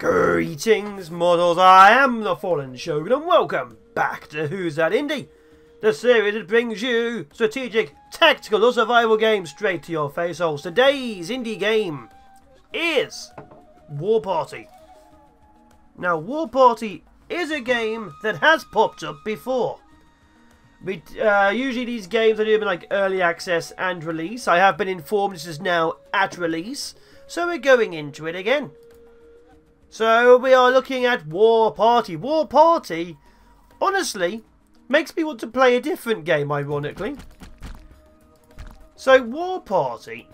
Greetings, mortals, I am the Fallen Shogun, and welcome back to Who's That Indie? The series that brings you strategic, tactical, or survival games straight to your face holes. Today's indie game is Warparty. Now, Warparty is a game that has popped up before. Usually these games are doing like early access and release. I have been informed this is now at release, so we're going into it again. So we are looking at Warparty. Warparty, honestly, makes me want to play a different game, ironically. So Warparty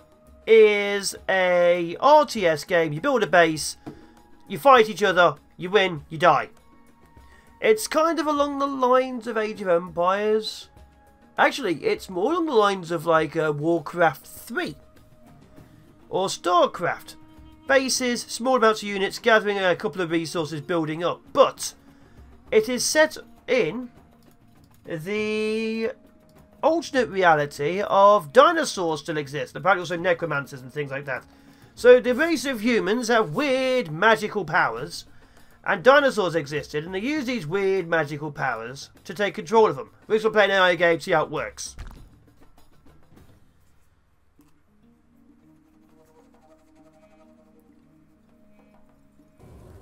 is a RTS game. You build a base, you fight each other, you win, you die. It's kind of along the lines of Age of Empires. Actually, it's more along the lines of like Warcraft 3 or Starcraft. Bases, small amounts of units, gathering a couple of resources, building up. But it is set in the alternate reality of dinosaurs still exist. Apparently also necromancers and things like that. So the race of humans have weird magical powers, and dinosaurs existed, and they use these weird magical powers to take control of them. We're going to play an AI game, see how it works.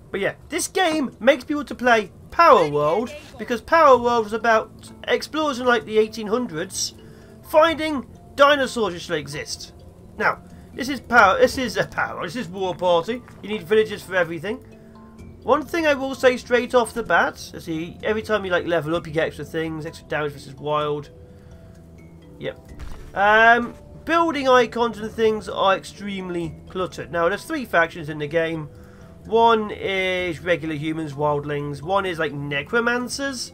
But yeah, this game makes me want to play Power World, because Power World was about explorers in like the 1800s finding dinosaurs that still exist. Now, this is Warparty. You need villagers for everything. One thing I will say straight off the bat, see, every time you like level up, you get extra things, extra damage versus wild. Yep. Building icons and things are extremely cluttered. Now, there's 3 factions in the game. One is regular humans, wildlings. One is like necromancers,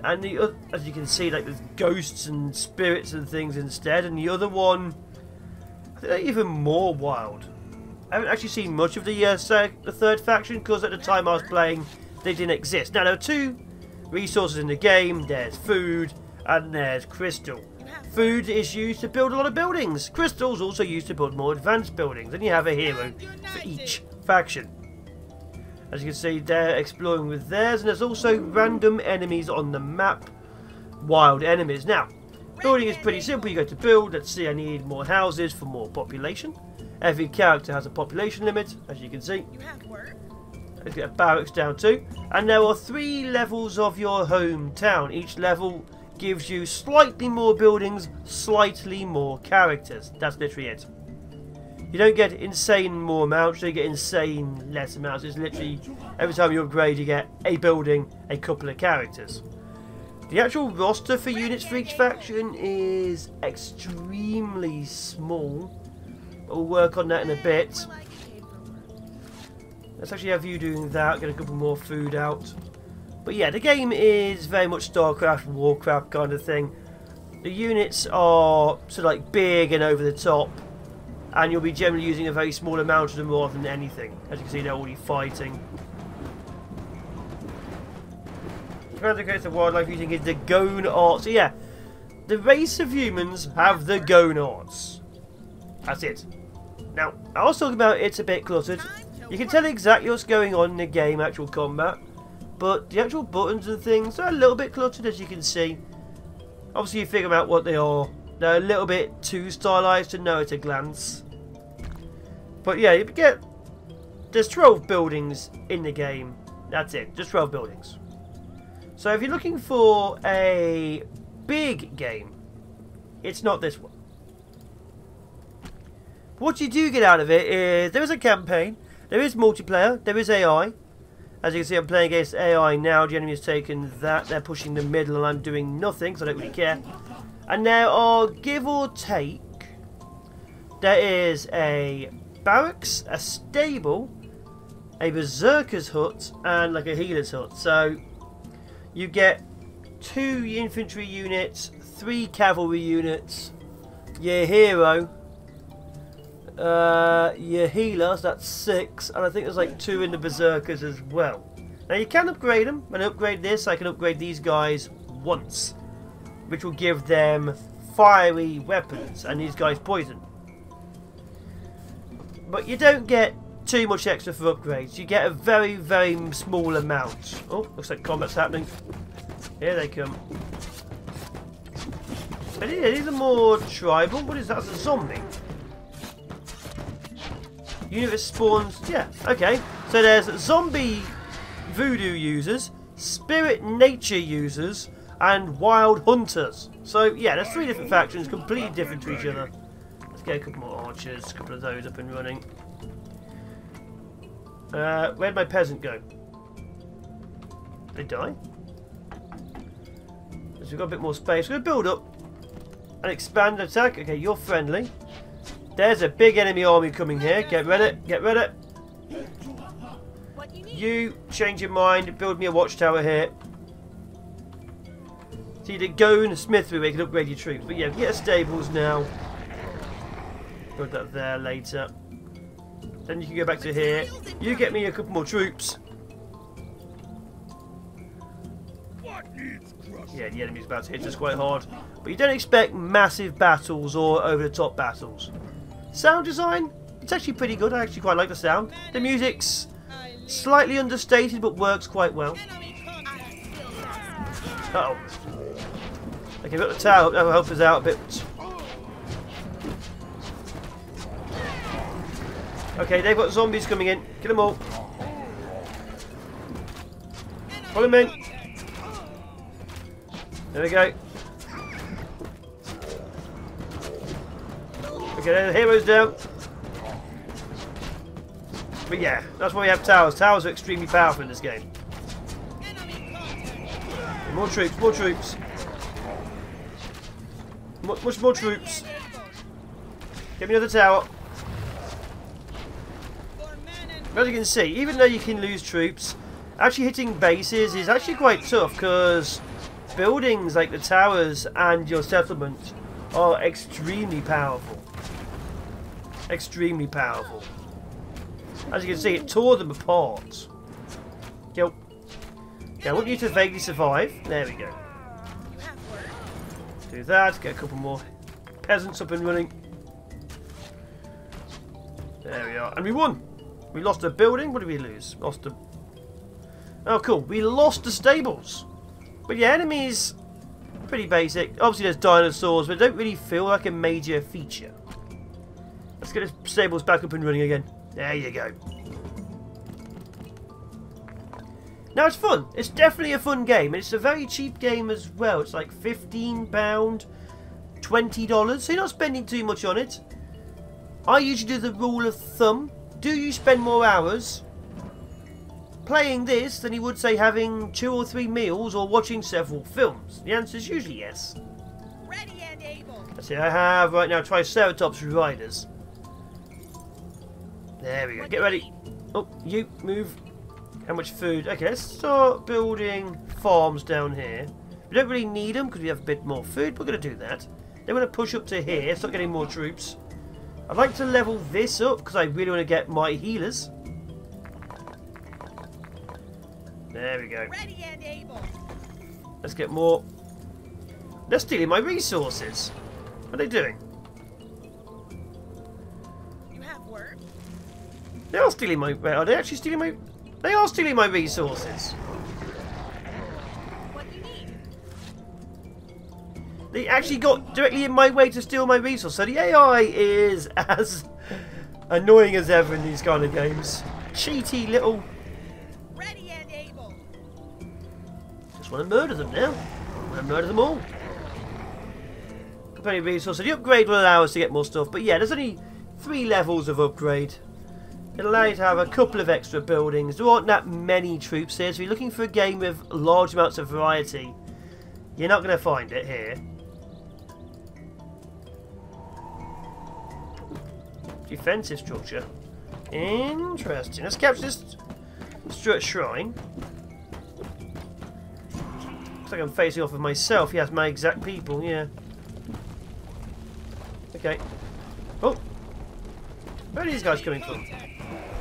and the as you can see, like there's ghosts and spirits and things instead. And the other one, I think they're even more wild. I haven't actually seen much of the third faction because at the time I was playing, they didn't exist. Now there are 2 resources in the game. There's food and there's crystal. Food is used to build a lot of buildings. Crystals also used to build more advanced buildings. And you have a hero for each faction. As you can see, they're exploring with theirs, and there's also random enemies on the map. Wild enemies. Now, building is pretty simple. You go to build. Let's see, I need more houses for more population. Every character has a population limit, as you can see. Let's get a barracks down too. And there are 3 levels of your hometown. Each level gives you slightly more buildings, slightly more characters. That's literally it. You don't get insane more amounts, you get insane less amounts. It's literally every time you upgrade you get a building, a couple of characters. The actual roster for units for each faction is extremely small. We'll work on that in a bit. Let's actually have you doing that, get a couple more food out. But yeah, the game is very much Starcraft, Warcraft kind of thing. The units are sort of like big and over the top, and you'll be generally using a very small amount of them more than anything. As you can see, they're already fighting. The case of wildlife using is the Gone Arts. So yeah, the race of humans have the Gone Arts. That's it. Now, I was talking about it's a bit cluttered. You can tell exactly what's going on in the game, actual combat, but the actual buttons and things are a little bit cluttered, as you can see. Obviously, you figure out what they are. They're a little bit too stylized to know at a glance. But yeah, you get... There's 12 buildings in the game. That's it. Just 12 buildings. So if you're looking for a big game, it's not this one. What you do get out of it is there is a campaign, there is multiplayer, there is AI. As you can see, I'm playing against AI now. The enemy has taken that. They're pushing the middle and I'm doing nothing, so I don't really care. And there are, give or take, there is a barracks, a stable, a berserker's hut, and like a healer's hut. So you get 2 infantry units, 3 cavalry units, your hero, your healer, so that's 6, and I think there's like 2 in the berserkers as well. Now you can upgrade them. When I upgrade this, I can upgrade these guys once, which will give them fiery weapons, and these guys poison. But you don't get too much extra for upgrades. You get a very, very small amount. Oh, looks like combat's happening. Here they come. But yeah, these are more tribal. What is that? That's a zombie. Universe spawns. Yeah, okay. So there's zombie voodoo users, spirit nature users, and wild hunters. So yeah, there's 3 different factions, completely different to each other. Let's get a couple more archers, a couple of those up and running. Where'd my peasant go? Did they die? So we've got a bit more space. We're going to build up and expand and attack. Okay, you're friendly. There's a big enemy army coming here. Get ready. Get ready. You change your mind. Build me a watchtower here. So you did go in a smithery where you can upgrade your troops. But yeah, get a stables now. Build that there later. Then you can go back to here. You get me a couple more troops. Yeah, the enemy's about to hit us quite hard. But you don't expect massive battles or over-the-top battles. Sound design, it's actually pretty good. I actually quite like the sound. The music's slightly understated but works quite well. Uh-oh. Okay, we've got the tower up. That will help us out a bit. Okay, they've got zombies coming in. Kill them all. Pull them in. There we go. Okay, the hero's down. But yeah, that's why we have towers. Towers are extremely powerful in this game. More troops, more troops. Much more troops. Get me another tower. As you can see, even though you can lose troops, actually hitting bases is actually quite tough because buildings like the towers and your settlement are extremely powerful. Extremely powerful. As you can see, it tore them apart. Yo. Okay, I want you to vaguely survive. There we go. Do that. Get a couple more peasants up and running. There we are. And we won. We lost a building. What did we lose? Lost a... Oh, cool. We lost the stables. But yeah, enemies, pretty basic. Obviously, there's dinosaurs, but they don't really feel like a major feature. Let's get the stables back up and running again. There you go. Now, it's fun. It's definitely a fun game. And it's a very cheap game as well. It's like £15, $20. So you're not spending too much on it. I usually do the rule of thumb. Do you spend more hours playing this than you would, say, having 2 or 3 meals or watching several films? The answer is usually yes. Ready and able. Let's see, I have right now Triceratops riders. There we go. Get ready. Oh, you move. How much food? Okay, let's start building farms down here. We don't really need them because we have a bit more food. We're going to do that. Then we're going to push up to here, start getting more troops. I'd like to level this up because I really want to get my healers. There we go. Ready and able. Let's get more. They're stealing my resources. What are they doing? You have work. They are stealing my. Are they actually stealing my? They are stealing my resources. What do you need? They actually got directly in my way to steal my resources. So the AI is as annoying as ever in these kind of games. Cheaty little. Ready and able. Just want to murder them now. I want to murder them all. Plenty of resources. The upgrade will allow us to get more stuff. But yeah, there's only 3 levels of upgrade. It'll allow you to have a couple of extra buildings. There aren't that many troops here, so if you're looking for a game with large amounts of variety, you're not going to find it here. Defensive structure. Interesting. Let's capture this shrine. Looks like I'm facing off with myself. Yes, my exact people, yeah. Okay. Oh! Where are these guys coming from?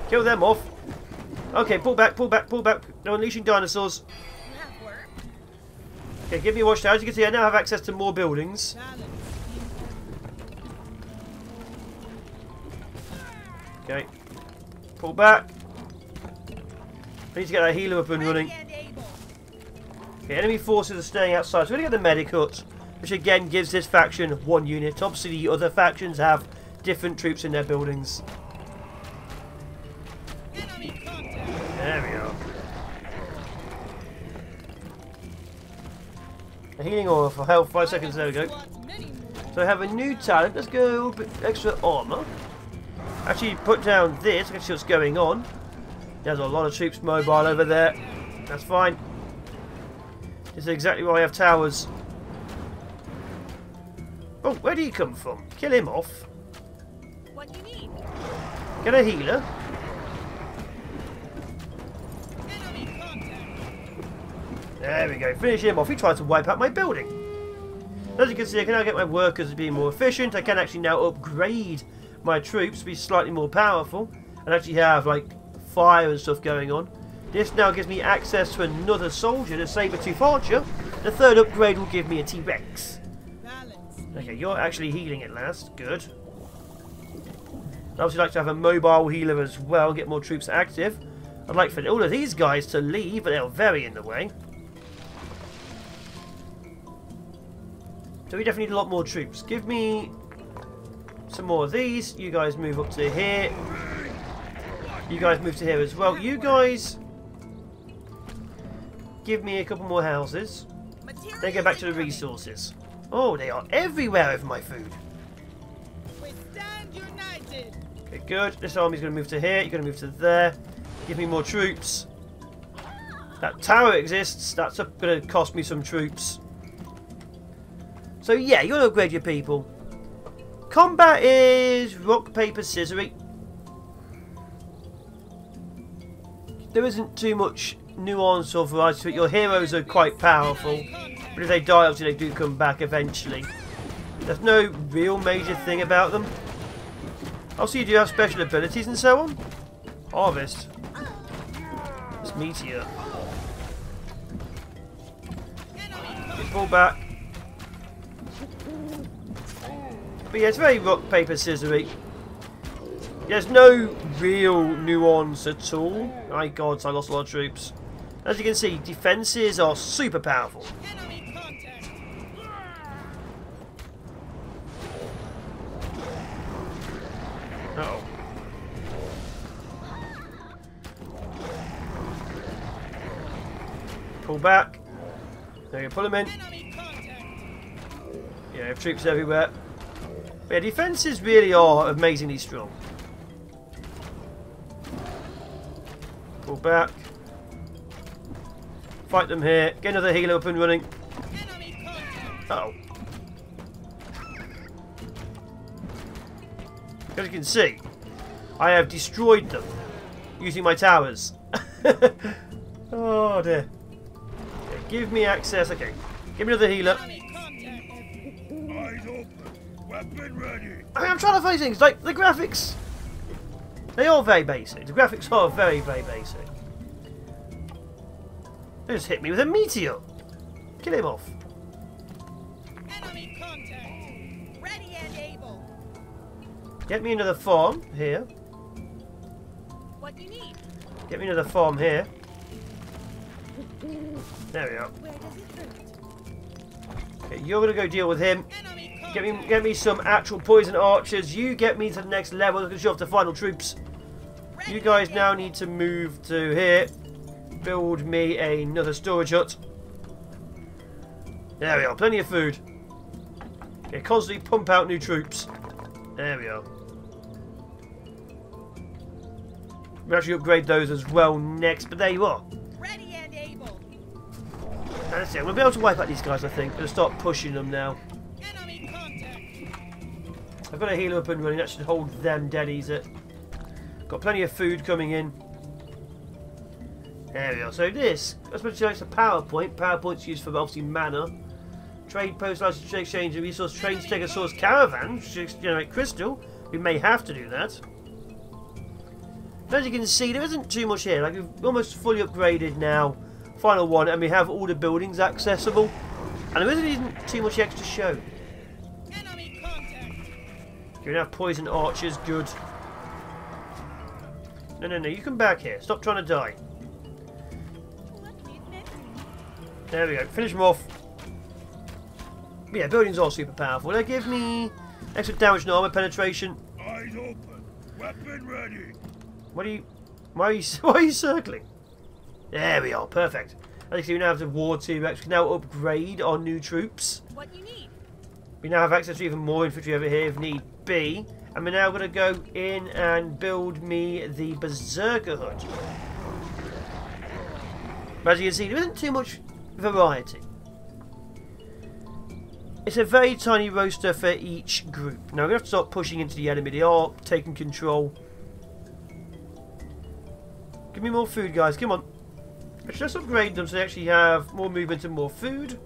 Kill them off. Okay, pull back, pull back, pull back. They're unleashing dinosaurs. Okay, give me a watchtower. As you can see, I now have access to more buildings. Okay. Pull back. I need to get that healer up and running. Okay, enemy forces are staying outside. So we're going to get the medic hut, which again gives this faction 1 unit. Obviously the other factions have different troops in their buildings. There we are. A healing oil for health, 5 seconds, there we go. So I have a new talent, let's go a bit extra armour. Actually put down this, I can see what's going on. There's a lot of troops mobile over there. That's fine. This is exactly why I have towers. Oh, where do you come from? Kill him off. What do you need? Get a healer. There we go. Finish him off. He tried to wipe out my building. As you can see, I can now get my workers to be more efficient. I can actually now upgrade my troops to be slightly more powerful. And actually have, like, fire and stuff going on. This now gives me access to another soldier, the saber-tooth archer. The third upgrade will give me a T-Rex. Okay, you're actually healing at last. Good. I'd obviously like to have a mobile healer as well, get more troops active. I'd like for all of these guys to leave, but they're very in the way. So we definitely need a lot more troops. Give me some more of these. You guys move up to here. You guys move to here as well. You guys give me a couple more houses. Then go back to the resources. Oh, they are everywhere over my food. Okay, good. This army's going to move to here. You're going to move to there. Give me more troops. That tower exists. That's going to cost me some troops. So yeah, you want to upgrade your people. Combat is rock, paper, scissory. There isn't too much nuance or variety to it. Your heroes are quite powerful, but if they die, obviously they do come back eventually. There's no real major thing about them. Also, you do have special abilities and so on. Harvest. This meteor. Just pull back. But yeah, it's very rock, paper, scissory. There's no real nuance at all. My God, I lost a lot of troops. As you can see, defences are super powerful. Uh-oh. Pull back. There you go, pull them in. Yeah, have troops everywhere. But yeah, defences really are amazingly strong. Pull back. Fight them here. Get another healer up and running. Uh-oh. As you can see, I have destroyed them using my towers. Oh dear. Okay, give me access. Okay, give me another healer. Eyes open. Weapon ready. I mean, I'm trying to find things like the graphics. They are very basic. The graphics are very, very basic. They just hit me with a meteor. Kill him off. Enemy contact. Ready and able. Get me another farm here. What do you need? Get me another farm here. There we are. Where does it hurt? Okay, you're gonna go deal with him. Get me some actual poison archers. You get me to the next level. Let's show off the final troops. You guys now need to move to here. Build me another storage hut. There we are. Plenty of food. Okay, constantly pump out new troops. There we are. We'll actually upgrade those as well next, but there you are. Ready and able. That's it. We'll be able to wipe out these guys, I think. We'll start pushing them now. Enemy contact. I've got a healer up and running. That should hold them dead easy. Got plenty of food coming in. There we are. So this, especially like a PowerPoint. PowerPoint's used for obviously mana. Trade post license exchange and resource train stegosaurus caravan to generate crystal. We may have to do that. As you can see, there isn't too much here. Like we've almost fully upgraded now. Final one, and we have all the buildings accessible. And there isn't too much extra shown. Enemy contact. You have poison archers, good. No, no, no. You come back here. Stop trying to die. There we go. Finish them off. Yeah, buildings are super powerful. They give me extra damage and armor penetration. Eyes open. Weapon ready. What are you... Why are you circling? There we are. Perfect. As you can see, we now have the War T-Rex. We can now upgrade our new troops. What you need? We now have access to even more infantry over here if need be. And we're now going to go in and build me the Berserker Hut. But as you can see, there isn't too much variety. It's a very tiny roster for each group. Now we're going to have to start pushing into the enemy. They are taking control. Give me more food, guys. Come on. Let's upgrade them so they actually have more movement and more food.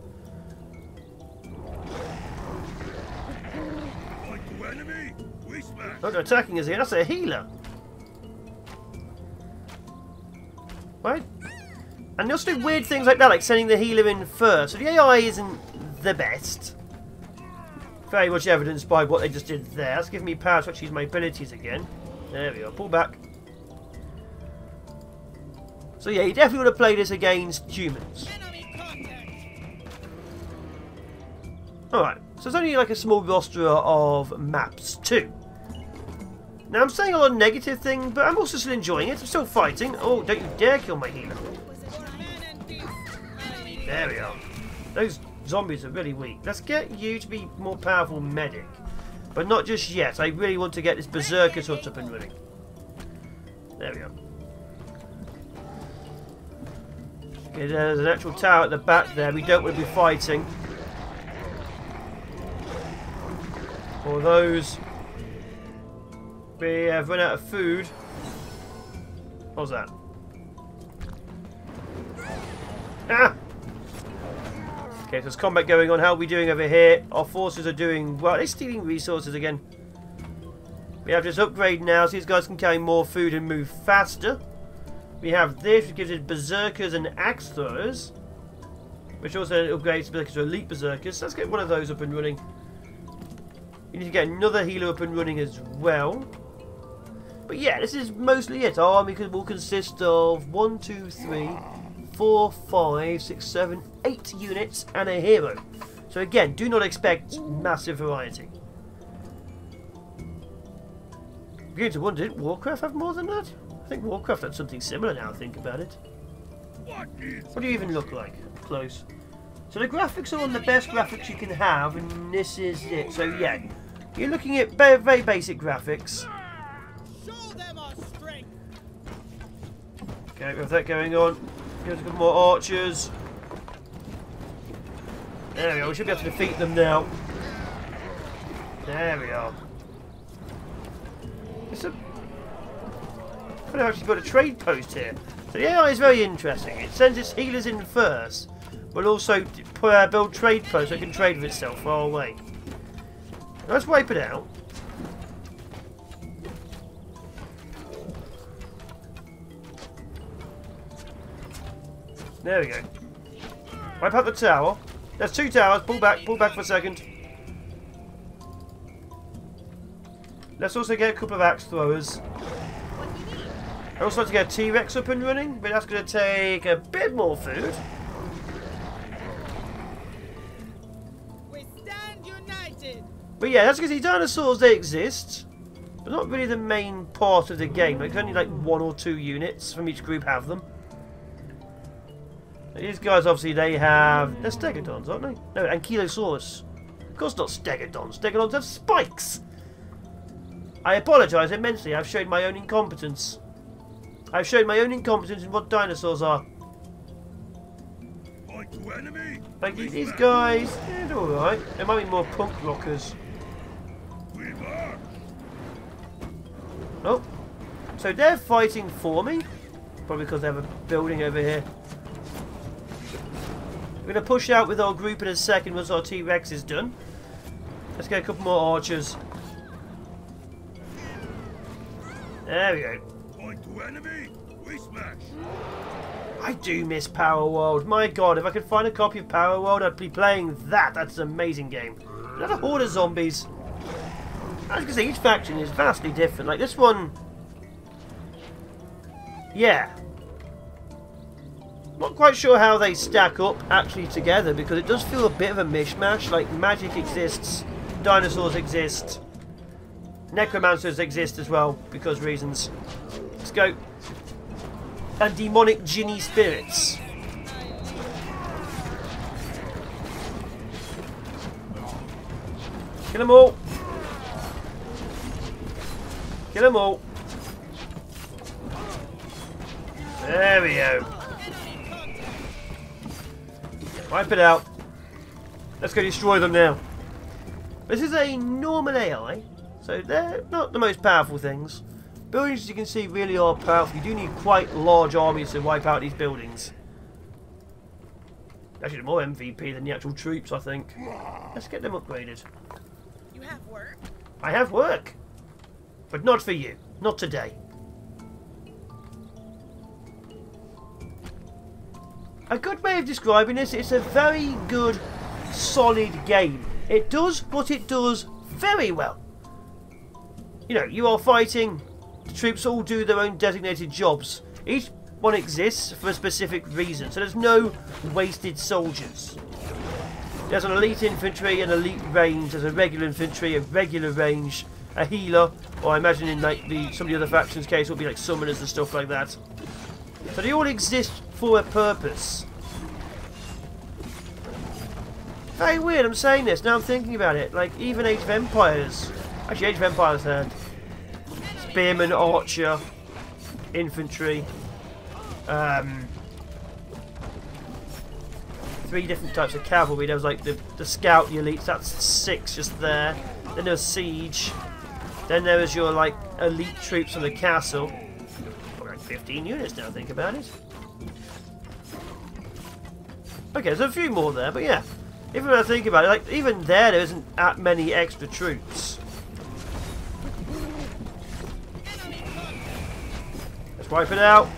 Oh, they're attacking us here. That's a healer. Right? And they also do weird things like that, like sending the healer in first. So the AI isn't the best. Very much evidenced by what they just did there. That's giving me power to actually use my abilities again. There we go. Pull back. So yeah, you definitely want to play this against humans. Alright, so there's only like a small roster of maps too. Now I'm saying a lot of negative things, but I'm also still enjoying it. I'm still fighting. Oh, don't you dare kill my healer. There we are. Those zombies are really weak. Let's get you to be more powerful medic. But not just yet. I really want to get this Berserker Hut up and running. There we go. Okay, there's an actual tower at the back there. We don't want to be fighting. For those, we have run out of food. What was that? Ah! Okay, so there's combat going on. How are we doing over here? Our forces are doing well. They're stealing resources again. We have this upgrade now, so these guys can carry more food and move faster. We have this, which gives us berserkers and axe throwers, which also upgrades berserkers to elite berserkers. So let's get one of those up and running. You need to get another healer up and running as well. But yeah, this is mostly it. Our army will consist of 1, 2, 3, 4, 5, 6, 7, 8 units and a hero. So again, do not expect massive variety. I'm beginning to wonder, did Warcraft have more than that? I think Warcraft had something similar now I think about it. What do you even look like? Close. So the graphics are on the best graphics you can have, and this is it. So yeah, you're looking at very basic graphics. Okay, we have that going on. Give us a couple more archers. There we are, we should be able to defeat them now. There we are. I've actually got a trade post here. So the AI is very interesting. It sends its healers in first, but also build trade posts so it can trade with itself far away. Let's wipe it out. There we go. Wipe out the tower. There's 2 towers. Pull back for a second. Let's also get a couple of axe throwers. I also like to get a T-Rex up and running, but that's going to take a bit more food. We stand united. But yeah, that's because these dinosaurs, they exist, but not really the main part of the game. Like, only like 1 or 2 units from each group have them. These guys, obviously, they're stegodons, aren't they? No, Ankylosaurus. Of course not stegodons. Stegodons have spikes. I apologise immensely. I've shown my own incompetence. I've shown my own incompetence in what dinosaurs are. Like these guys, they're alright. There might be more punk rockers. Oh, so they're fighting for me. Probably because they have a building over here. We're going to push out with our group in a second once our T-Rex is done. Let's get a couple more archers. There we go. I do miss Power World. My god, if I could find a copy of Power World, I'd be playing that. That's an amazing game. Another horde of zombies. As you can see, each faction is vastly different. Like this one, Yeah. Not quite sure how they stack up actually together, because it does feel a bit of a mishmash. Like, magic exists, dinosaurs exist, necromancers exist as well, because reasons. Let's go. And demonic jinny spirits. Kill them all. Kill them all. There we go. Wipe it out. Let's go destroy them now. This is a normal AI, so they're not the most powerful things. Buildings, as you can see, really are powerful. You do need quite large armies to wipe out these buildings. Actually, more MVP than the actual troops, I think. Let's get them upgraded. You have work? I have work. But not for you. Not today. A good way of describing this, it's a very good, solid game. It does what it does very well. You know, you are fighting, the troops all do their own designated jobs. Each one exists for a specific reason, so there's no wasted soldiers. There's an elite infantry, an elite range, there's a regular infantry, a regular range, a healer, or I imagine in like some of the other factions' case it will be like summoners and stuff like that. So they all exist for a purpose. Very weird, I'm saying this, now I'm thinking about it. Like, even Age of Empires. Actually, Age of Empires had spearman, archer, infantry. 3 different types of cavalry. There was like the scout, the elites, that's 6 just there. Then there was siege. Then there was your like elite troops from the castle. Probably like 15 units now, think about it. Okay, there's a few more there, but yeah. Even when I think about it, like even there isn't that many extra troops. Let's wipe it out.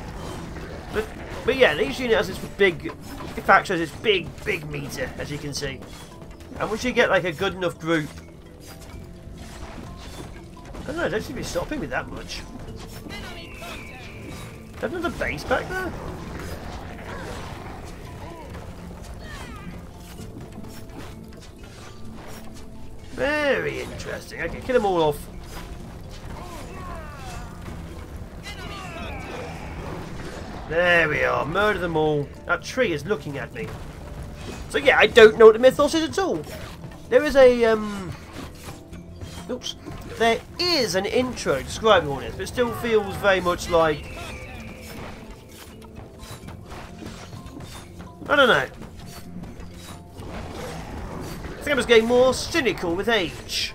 But yeah, each unit has this big faction, has this big meter, as you can see. And once you get like a good enough group, I don't know, I don't seem to be stopping me that much. Is there another base back there? Very interesting. Okay, kill them all off. There we are. Murder them all. That tree is looking at me. So yeah, I don't know what the mythos is at all. There is a oops. There is an intro describing all this, but it still feels very much like I don't know. I think I'm just getting more cynical with age.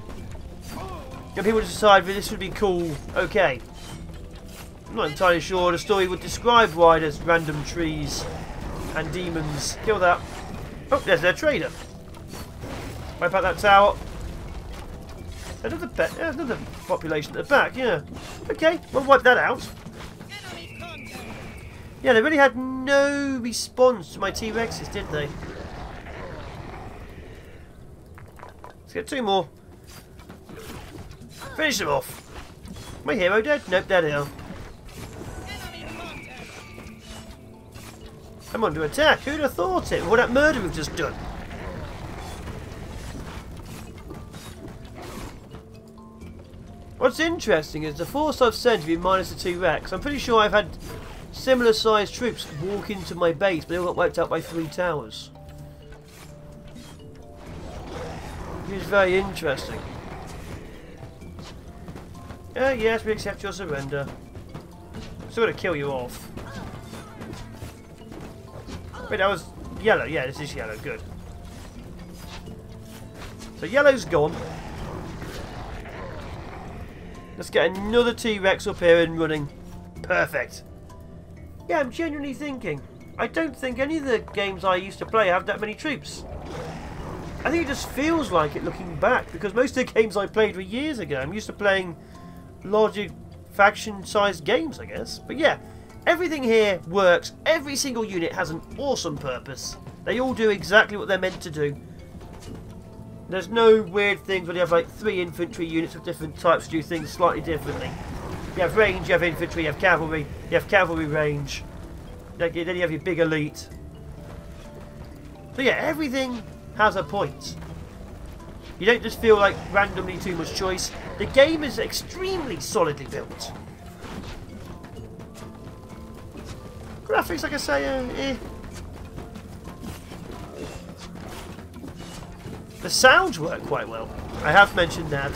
And people decide that this would be cool, okay. I'm not entirely sure the story would describe why there's random trees and demons. Kill that. Oh, there's their trader. Wipe out that tower. There's another population at the back, yeah. Okay, we'll wipe that out. Yeah, they really had no response to my T-Rexes, did they? Let's get 2 more. Finish them off. My hero dead? Nope, dead here. I'm under attack. Who'd have thought it? What that murder we've just done. What's interesting is the force I've sent to be minus the T-Rex. I'm pretty sure I've had similar sized troops walk into my base, but they all got wiped out by 3 towers. It's very interesting. Yes, we accept your surrender. Still gonna kill you off. Wait, that was yellow. Yeah, this is yellow. Good. So yellow's gone. Let's get another T-Rex up here and running. Perfect. Yeah, I'm genuinely thinking. I don't think any of the games I used to play have that many troops. I think it just feels like it looking back, because most of the games I played were years ago. I'm used to playing larger faction-sized games, I guess. But yeah, everything here works. Every single unit has an awesome purpose. They all do exactly what they're meant to do. There's no weird things where you have like 3 infantry units of different types do things slightly differently. You have range, you have infantry, you have cavalry range. Then you have your big elite. So yeah, everything has a point. You don't just feel like randomly too much choice. The game is extremely solidly built. Graphics, like I say, eh. The sounds work quite well. I have mentioned that.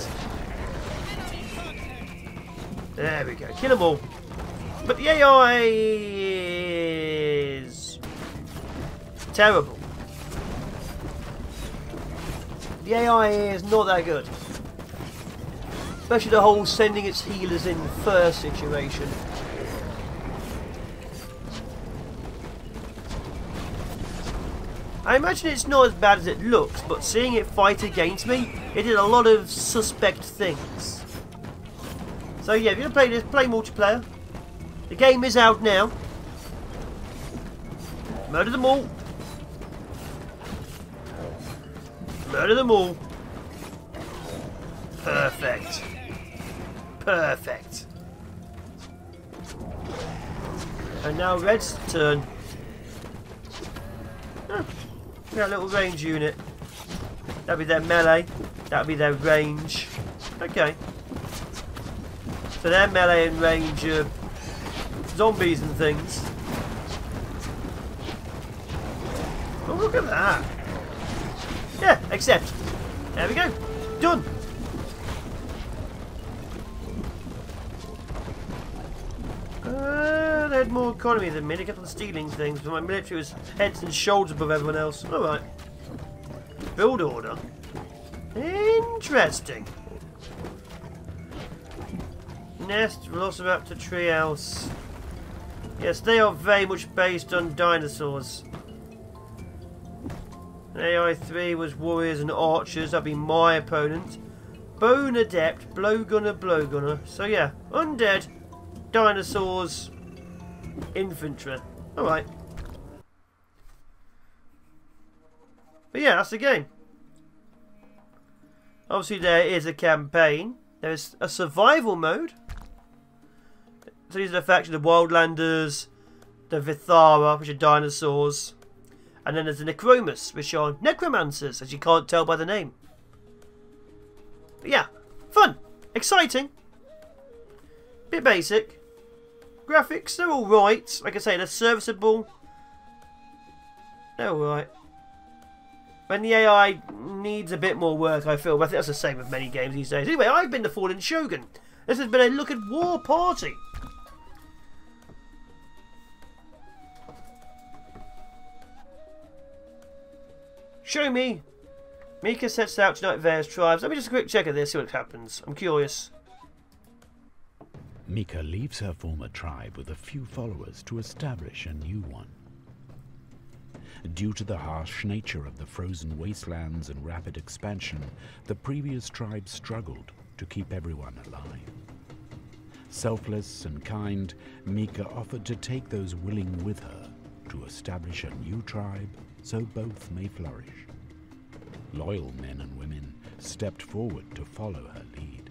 There we go. Kill them all. But the AI is terrible. The AI is not that good. Especially the whole sending its healers in first situation. I imagine it's not as bad as it looks, but seeing it fight against me, it did a lot of suspect things. So yeah, if you're going to play this, play multiplayer. The game is out now. Murder them all. Murder them all. Perfect. Perfect. And now Red's turn. Yeah, a little range unit. That'll be their melee. That'll be their range. Okay. So their melee and range are zombies and things. Oh, look at that. Yeah, accept. There we go. Done. They had more economy than me. They kept on stealing things, but my military was heads and shoulders above everyone else. Alright. Build order. Interesting. Nest, Velociraptor treehouse. Yes, they are very much based on dinosaurs. AI3 was warriors and archers. That'd be my opponent. Bone adept, blowgunner. So yeah, undead, dinosaurs, infantry. Alright. But yeah, that's the game. Obviously there is a campaign. There is a survival mode. So these are the factions, the Wildlanders, the Vithara, which are dinosaurs. And then there's the Necromus, which are necromancers, as you can't tell by the name. But yeah, fun, exciting, bit basic. Graphics, they're alright. Like I say, they're serviceable. They're alright. When the AI needs a bit more work, I feel. But I think that's the same with many games these days. Anyway, I've been the Fallen Shogun. This has been a look at Warparty. Show me. Mika sets out to unite various tribes. Let me just a quick check of this, see what happens. I'm curious. Mika leaves her former tribe with a few followers to establish a new one. Due to the harsh nature of the frozen wastelands and rapid expansion, the previous tribe struggled to keep everyone alive. Selfless and kind, Mika offered to take those willing with her to establish a new tribe so both may flourish. Loyal men and women stepped forward to follow her lead.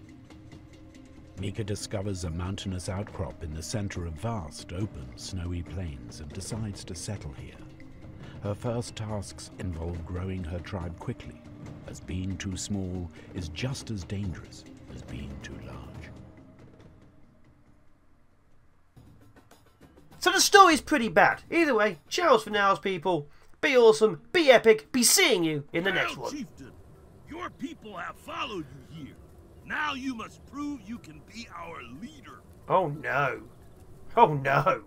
Mika discovers a mountainous outcrop in the center of vast, open, snowy plains and decides to settle here. Her first tasks involve growing her tribe quickly, as being too small is just as dangerous as being too large. So the story's pretty bad. Either way, cheers for now, people. Be awesome, be epic, be seeing you in the next one. Chieftain, your people have followed you here. Now you must prove you can be our leader. Oh no. Oh no.